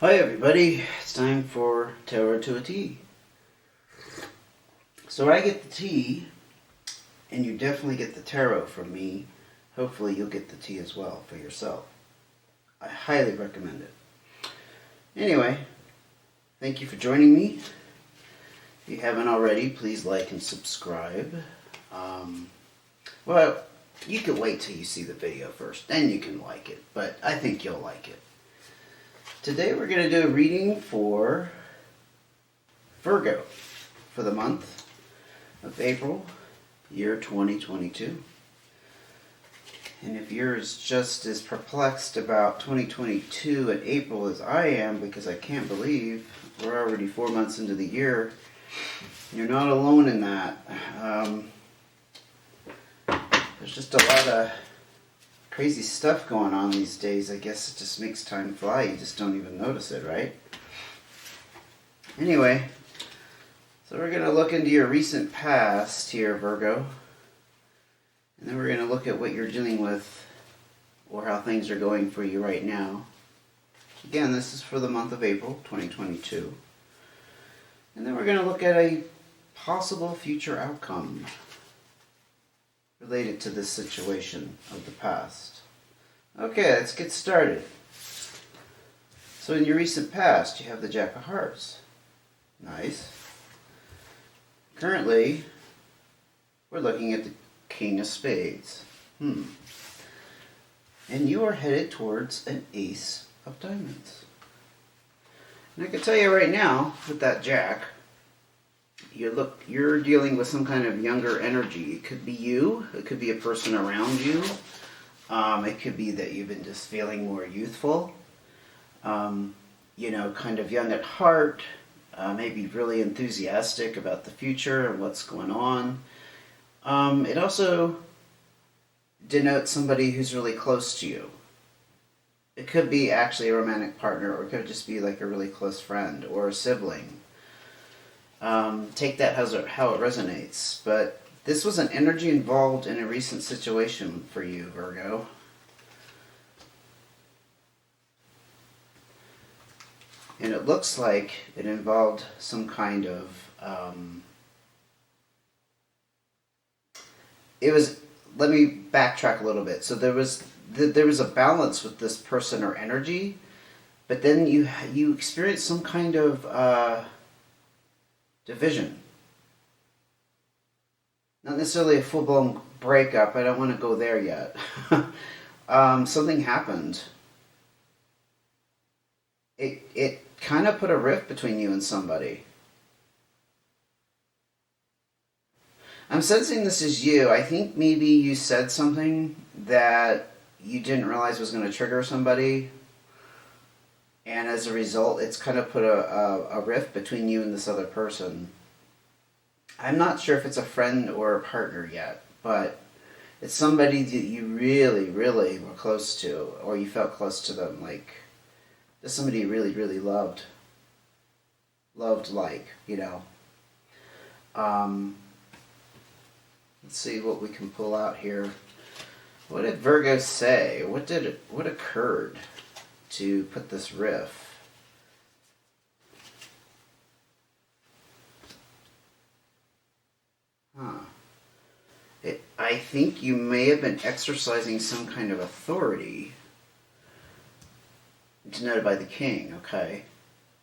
Hi everybody, it's time for Tarot to a Tea. So I get the tea, and you definitely get the tarot from me. Hopefully you'll get the tea as well for yourself. I highly recommend it. Anyway, thank you for joining me. If you haven't already, please like and subscribe. Well, you can wait till you see the video first, then you can like it, but I think you'll like it. Today we're going to do a reading for Virgo for the month of April, year 2022. And if you're just as perplexed about 2022 and April as I am, because I can't believe we're already 4 months into the year, you're not alone in that. There's just a lot of crazy stuff going on these days. I guess it just makes time fly. You just don't even notice it, right? Anyway, so we're going to look into your recent past here, Virgo. And then we're going to look at what you're dealing with or how things are going for you right now. Again, this is for the month of April 2022. And then we're going to look at a possible future outcome related to this situation of the past. Okay, let's get started. So in your recent past, you have the Jack of Hearts. Nice. Currently, we're looking at the King of Spades. And you are headed towards an Ace of Diamonds. And I can tell you right now, with that Jack, you're dealing with some kind of younger energy. It could be you. It could be a person around you. It could be that you've been just feeling more youthful. Kind of young at heart. Maybe really enthusiastic about the future and what's going on. It also denotes somebody who's really close to you. It could be actually a romantic partner, or it could just be like a really close friend or a sibling. Take that how it resonates. But this was an energy involved in a recent situation for you, Virgo. And it looks like it involved some kind of... let me backtrack a little bit. So there was a balance with this person or energy, but then you experienced some kind of... division. Not necessarily a full-blown breakup. I don't want to go there yet. Something happened. It kind of put a rift between you and somebody. I'm sensing this is you. I think maybe you said something that you didn't realize was going to trigger somebody. And as a result, it's kind of put a rift between you and this other person. I'm not sure if it's a friend or a partner yet, but it's somebody that you really, really were close to, or you felt close to them, like just somebody you really, really loved. Let's see what we can pull out here. What did Virgo say? What occurred to put this riff? I think you may have been exercising some kind of authority, denoted by the King, okay?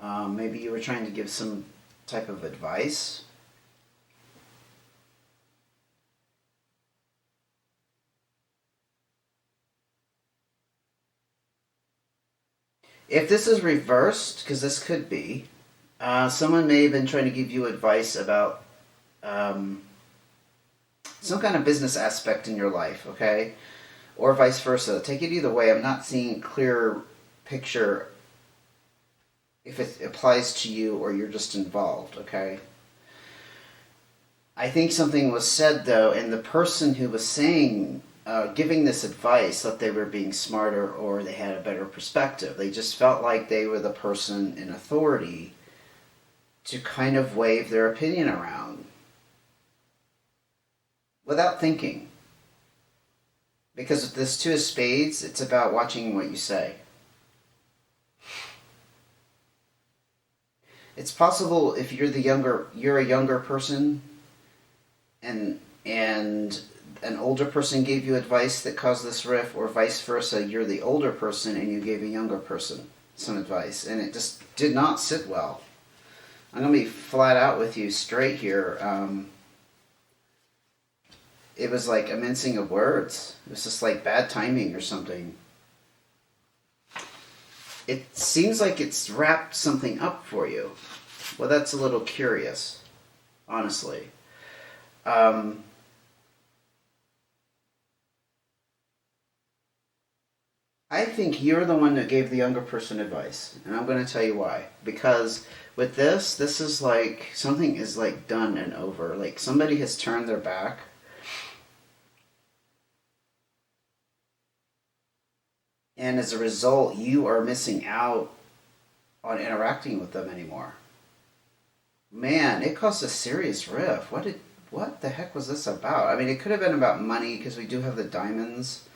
Maybe you were trying to give some type of advice. If this is reversed, because this could be, someone may have been trying to give you advice about some kind of business aspect in your life, okay? Or vice versa. Take it either way. I'm not seeing a clear picture if it applies to you or you're just involved, okay? I think something was said, though, and the person who was saying... giving this advice that they were being smarter or they had a better perspective. They just felt like they were the person in authority to kind of wave their opinion around without thinking. Because with this Two of Spades, it's about watching what you say. It's possible if you're a younger person, and an older person gave you advice that caused this rift, or vice versa, you're the older person and you gave a younger person some advice, and it just did not sit well. I'm going to be flat out with you straight here. It was like a mincing of words. It was just like bad timing or something. It seems like it's wrapped something up for you. Well, that's a little curious, honestly. I think you're the one that gave the younger person advice, and I'm going to tell you why. Because with this is like something is like done and over. Like somebody has turned their back, and as a result, you are missing out on interacting with them anymore. Man, it caused a serious rift. What the heck was this about? I mean, it could have been about money because we do have the diamonds.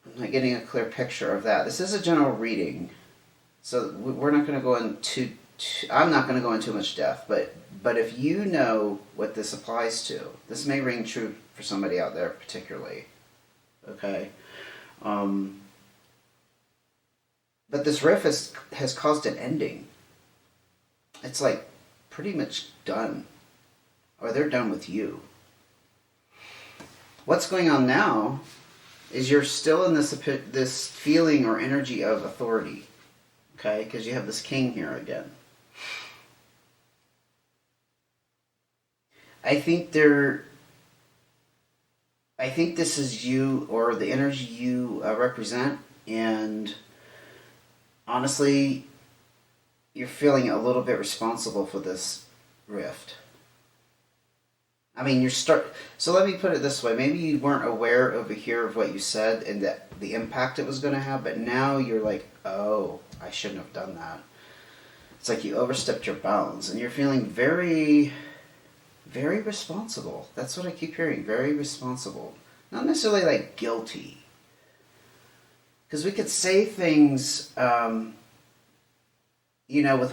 I'm not getting a clear picture of that. This is a general reading, so we're not going to go into. I'm not going to go into too much depth, but if you know what this applies to, this may ring true for somebody out there particularly. Okay, but this riff has caused an ending. It's like pretty much done, or they're done with you. What's going on now is you're still in this feeling or energy of authority, okay? Because you have this king here again. I think this is you, or the energy you represent, and honestly, you're feeling a little bit responsible for this rift. I mean, so let me put it this way. Maybe you weren't aware over here of what you said and that the impact it was going to have, but now you're like, oh, I shouldn't have done that. It's like you overstepped your bounds, and you're feeling very, very responsible. That's what I keep hearing, very responsible. Not necessarily like guilty. Because we could say things, with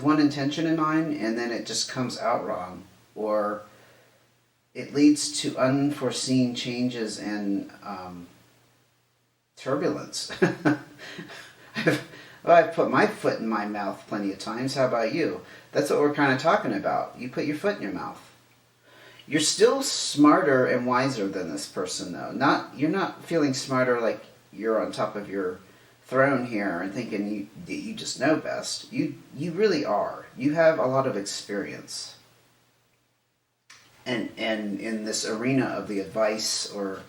one intention in mind, and then it just comes out wrong. Or it leads to unforeseen changes and turbulence. I've put my foot in my mouth plenty of times. How about you? That's what we're kind of talking about. You put your foot in your mouth. You're still smarter and wiser than this person, though. You're not feeling smarter like you're on top of your throne here and thinking you just know best. You really are. You have a lot of experience. And in this arena of the advice or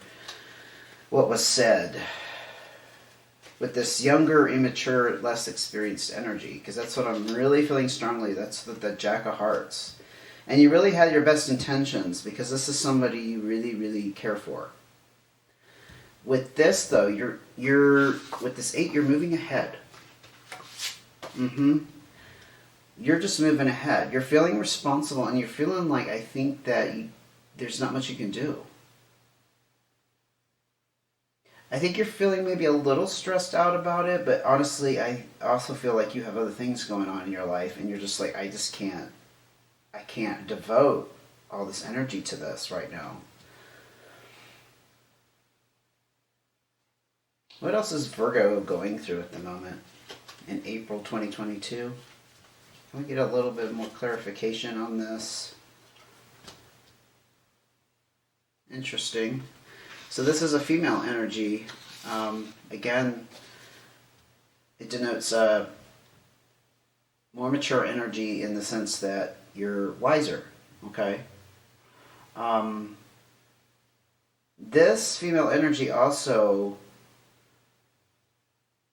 what was said, with this younger, immature, less experienced energy, because that's what I'm really feeling strongly. That's the Jack of Hearts. And you really had your best intentions, because this is somebody you really, really care for. With this, though, you're with this 8, you're moving ahead. You're just moving ahead. You're feeling responsible, and you're feeling like, I think that there's not much you can do. I think you're feeling maybe a little stressed out about it, but honestly, I also feel like you have other things going on in your life, and you're just like, I can't devote all this energy to this right now. What else is Virgo going through at the moment in April 2022? Can we get a little bit more clarification on this? Interesting. So this is a female energy. Again, it denotes a more mature energy in the sense that you're wiser. Okay. This female energy also.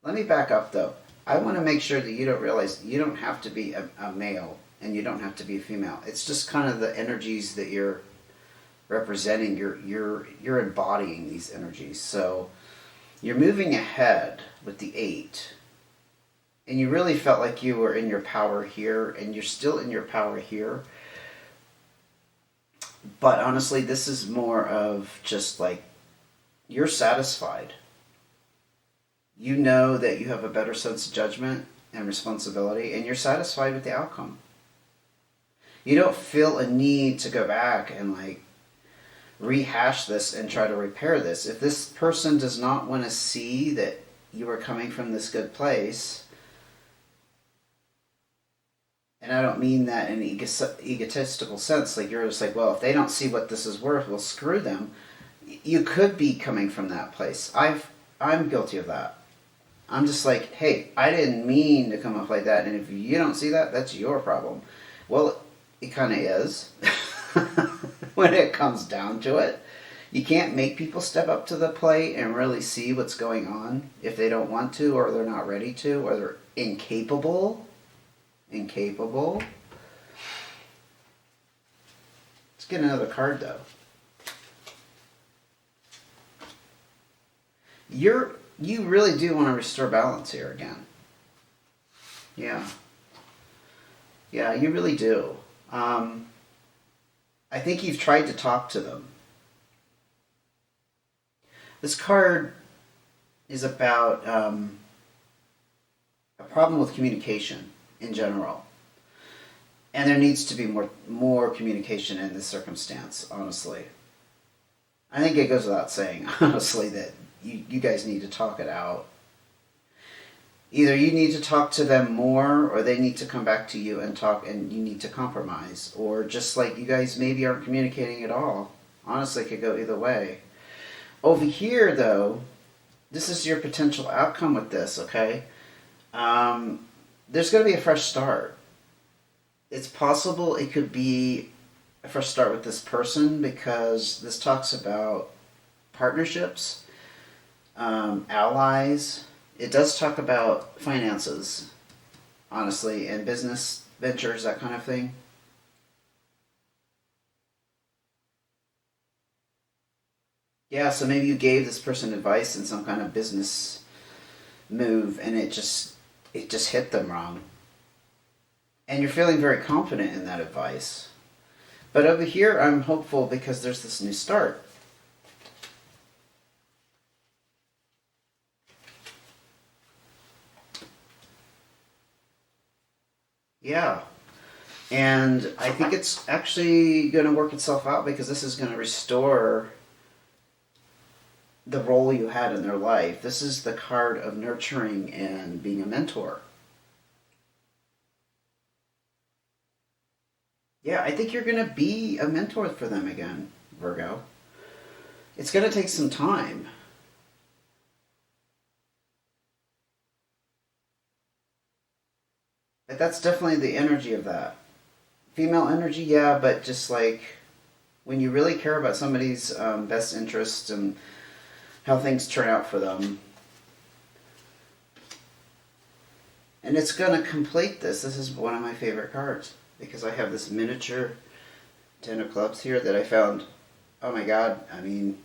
Let me back up though. I want to make sure that you don't realize you don't have to be a male and you don't have to be a female. It's just kind of the energies that you're representing. You're embodying these energies. So you're moving ahead with the 8, and you really felt like you were in your power here, and you're still in your power here. But honestly, this is more of just like you're satisfied. You know that you have a better sense of judgment, and responsibility, and you're satisfied with the outcome. You don't feel a need to go back and like rehash this and try to repair this. If this person does not want to see that you are coming from this good place, and I don't mean that in an egotistical sense, like you're just like, well, if they don't see what this is worth, well, screw them. You could be coming from that place. I'm guilty of that. I'm just like, hey, I didn't mean to come up like that, and if you don't see that, that's your problem. Well, it kind of is when it comes down to it. You can't make people step up to the plate and really see what's going on if they don't want to, or they're not ready to, or they're incapable. Incapable. Let's get another card though. You really do want to restore balance here again. Yeah. Yeah, you really do. I think you've tried to talk to them. This card is about a problem with communication in general. And there needs to be more communication in this circumstance, honestly. I think it goes without saying, honestly, that you guys need to talk it out. Either you need to talk to them more, or they need to come back to you and talk, and you need to compromise. Or just like you guys maybe aren't communicating at all. Honestly, it could go either way. Over here, though, this is your potential outcome with this, okay? There's going to be a fresh start. It's possible it could be a fresh start with this person, because this talks about partnerships, allies. It does talk about finances, honestly, and business ventures, that kind of thing. Yeah, so maybe you gave this person advice in some kind of business move, and it just hit them wrong. And you're feeling very confident in that advice. But over here, I'm hopeful because there's this new start. Yeah. And I think it's actually going to work itself out, because this is going to restore the role you had in their life. This is the card of nurturing and being a mentor. Yeah, I think you're going to be a mentor for them again, Virgo. It's going to take some time. But that's definitely the energy of that. Female energy, yeah, but just like when you really care about somebody's best interests and how things turn out for them. And it's going to complete this. This is one of my favorite cards, because I have this miniature Ten of Clubs here that I found. Oh my God, I mean,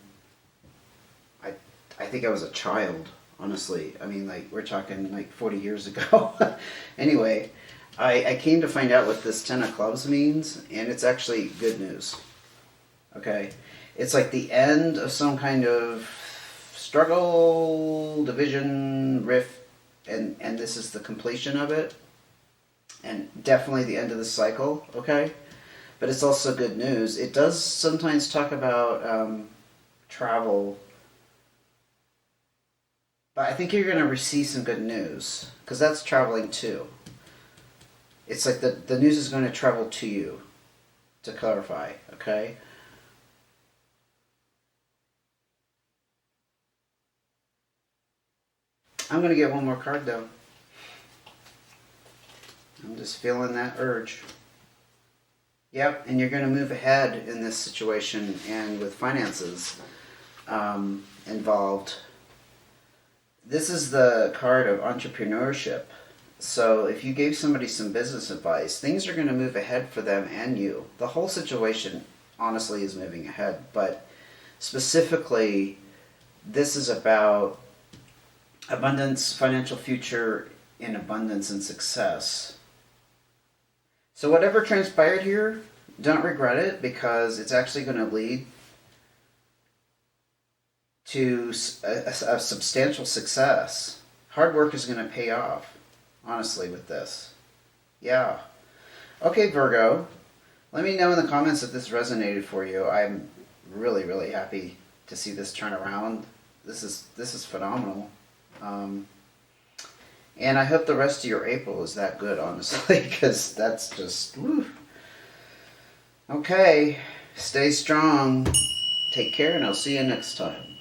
I, I think I was a child, honestly. I mean, like, we're talking like 40 years ago. Anyway, I came to find out what this Ten of Clubs means, and it's actually good news. Okay? It's like the end of some kind of struggle, division, rift, and this is the completion of it. And definitely the end of the cycle, okay? But it's also good news. It does sometimes talk about travel, but I think you're going to receive some good news, because that's traveling too. It's like the news is going to travel to you, to clarify, okay? I'm going to get one more card though. I'm just feeling that urge. Yep, and you're going to move ahead in this situation, and with finances involved. This is the card of entrepreneurship. So if you gave somebody some business advice, things are going to move ahead for them and you. The whole situation, honestly, is moving ahead. But specifically, this is about abundance, financial future, in abundance and success. So whatever transpired here, don't regret it, because it's actually going to lead to a substantial success. Hard work is going to pay off. honestly, with this. Yeah. Okay, Virgo. Let me know in the comments if this resonated for you. I'm really, really happy to see this turn around. This is phenomenal. And I hope the rest of your April is that good, honestly, because that's just, woo. Okay, stay strong. Take care, and I'll see you next time.